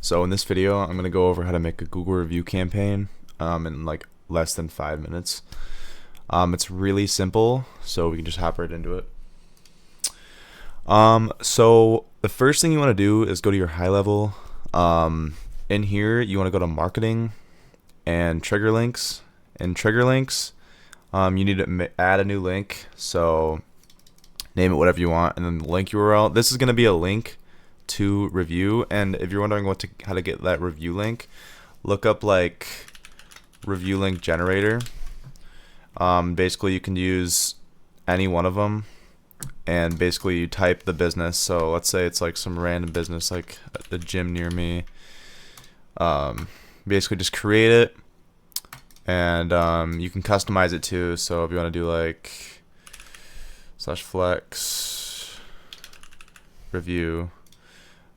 So in this video, I'm gonna go over how to make a Google review campaign in like less than 5 minutes. It's really simple, so we can just hop right into it. So the first thing you want to do is go to your HighLevel. In here, you want to go to marketing and trigger links. In trigger links, you need to add a new link. So name it whatever you want, and then the link URL. This is going to be a link to review, and if you're wondering how to get that review link, look up like review link generator. Basically, you can use any one of them, and basically you type the business. So let's say it's like some random business, like the gym near me. Basically, just create it, and you can customize it too. So if you want to do like /flex review,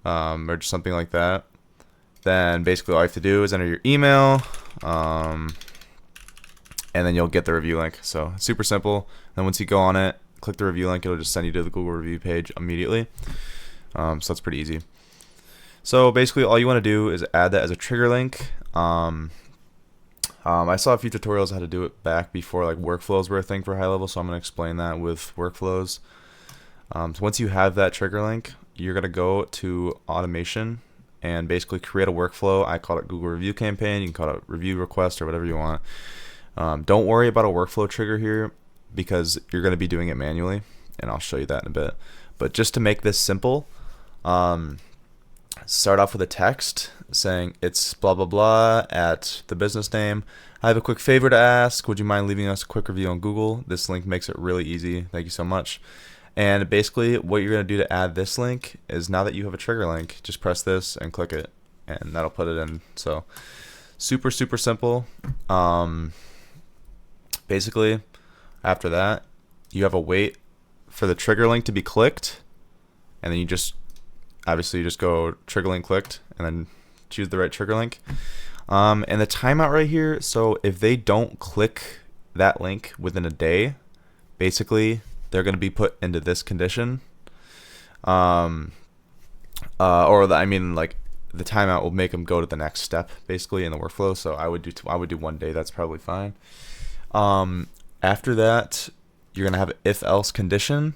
or just something like that, then basically all you have to do is enter your email, and then you'll get the review link. So it's super simple. Then once you go on it, click the review link, it'll just send you to the Google review page immediately. So that's pretty easy. So basically all you want to do is add that as a trigger link. I saw a few tutorials on how to do it back before like workflows were a thing for HighLevel, so I'm going to explain that with workflows. So once you have that trigger link, you're going to go to automation and basically create a workflow. I call it Google review campaign. You can call it review request or whatever you want. Don't worry about a workflow trigger here because you're going to be doing it manually, and I'll show you that in a bit. But just to make this simple, start off with a text saying it's blah blah blah at the business name. I have a quick favor to ask. Would you mind leaving us a quick review on Google? This link makes it really easy. Thank you so much. And basically what you're going to do to add this link is, now that you have a trigger link, just press this and click it, and that'll put it in. So super simple. Basically after that, you have a wait for the trigger link to be clicked, and then you just go trigger link clicked and then choose the right trigger link. And the timeout right here, so if they don't click that link within a day, basically they're going to be put into this condition. Like the timeout will make them go to the next step basically in the workflow. So I would do 1 day. That's probably fine. After that, you're going to have an if else condition.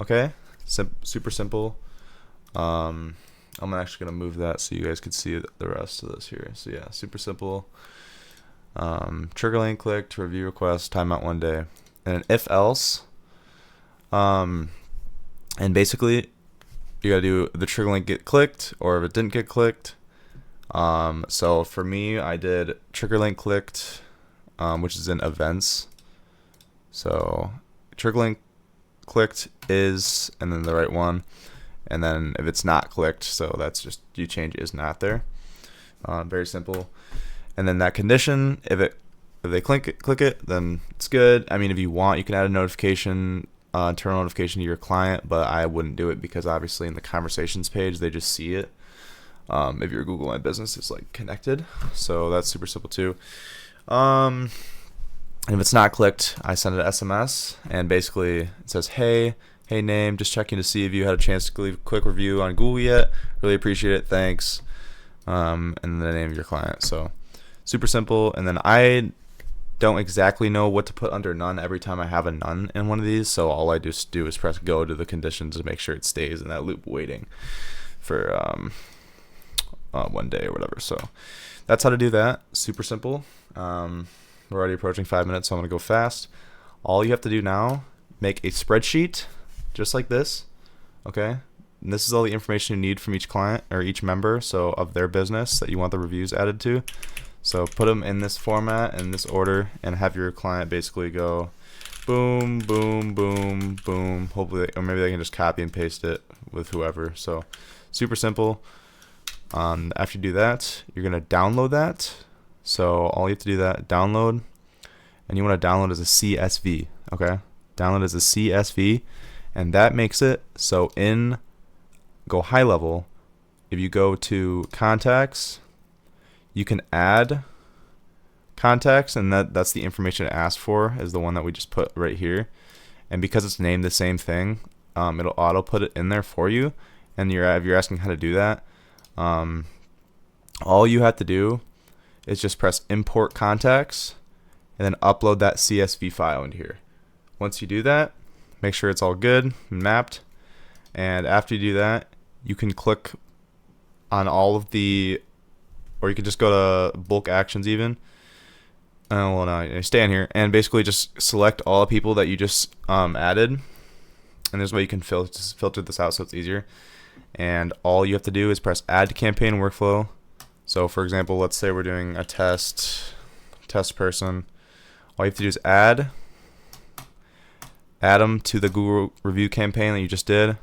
Okay. Super simple. I'm actually going to move that so you guys can see the rest of this here. So yeah, super simple. Trigger link clicked, review request, timeout 1 day, and an if else. And basically you gotta do the trigger link get clicked, or if it didn't get clicked. So for me, I did trigger link clicked, which is in events. So trigger link clicked is, and then the right one. And then if it's not clicked, so that's just, you change is not there. Very simple. And then that condition, if they click it, then it's good. I mean, if you want, you can add a notification, internal notification to your client, but I wouldn't do it because obviously in the conversations page they just see it. If your Google My Business is like connected, so that's super simple too. And if it's not clicked, I send an SMS, and basically it says, hey name, just checking to see if you had a chance to leave a quick review on Google yet. Really appreciate it, thanks. And the name of your client. So super simple. And then I don't exactly know what to put under none every time I have a none in one of these, so all I just do is press go to the conditions to make sure it stays in that loop waiting for 1 day or whatever. So that's how to do that. Super simple. We're already approaching 5 minutes, so I'm gonna go fast. All you have to do now, make a spreadsheet just like this, okay? And this is all the information you need from each client or each member, so of their business that you want the reviews added to. So put them in this format, in this order, and have your client basically go boom, boom, boom, boom. Hopefully, or maybe they can just copy and paste it with whoever. So super simple. After you do that, you're gonna download that. So all you have to do that, download, and you want to download as a CSV, okay? Download as a CSV, and that makes it so in Gohighlevel, if you go to contacts, you can add contacts, and that's the information it asks for, is the one that we just put right here. And because it's named the same thing, it'll auto put it in there for you. And if you're asking how to do that, All you have to do is just press import contacts and then upload that CSV file into here. Once you do that, make sure it's all good and mapped. And after you do that, you can click on all of the, or you can just go to bulk actions even. Oh, well, no, you stay in here and basically just select all the people that you just added. And this way you can filter this out so it's easier. And all you have to do is press add to campaign workflow. So for example, let's say we're doing a test person. All you have to do is add them to the Google review campaign that you just did.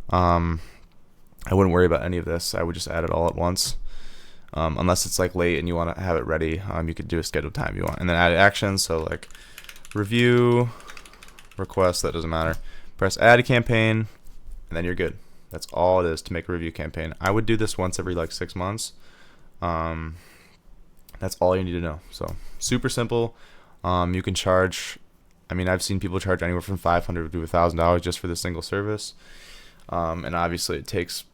I wouldn't worry about any of this. I would just add it all at once. Unless it's like late and you want to have it ready, you could do a scheduled time if you want. And then add actions, so like review, request, that doesn't matter. Press add a campaign, and then you're good. That's all it is to make a review campaign. I would do this once every like 6 months. That's all you need to know. So super simple. You can charge, I mean, I've seen people charge anywhere from $500 to $1,000 just for this single service. And obviously it takes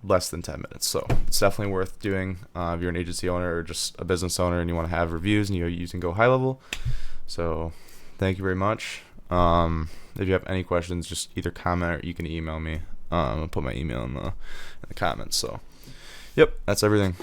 less than 10 minutes. So it's definitely worth doing if you're an agency owner or just a business owner and you want to have reviews and you're using Gohighlevel. So thank you very much. If you have any questions, just either comment or you can email me. I'll put my email in the comments. So, yep, that's everything.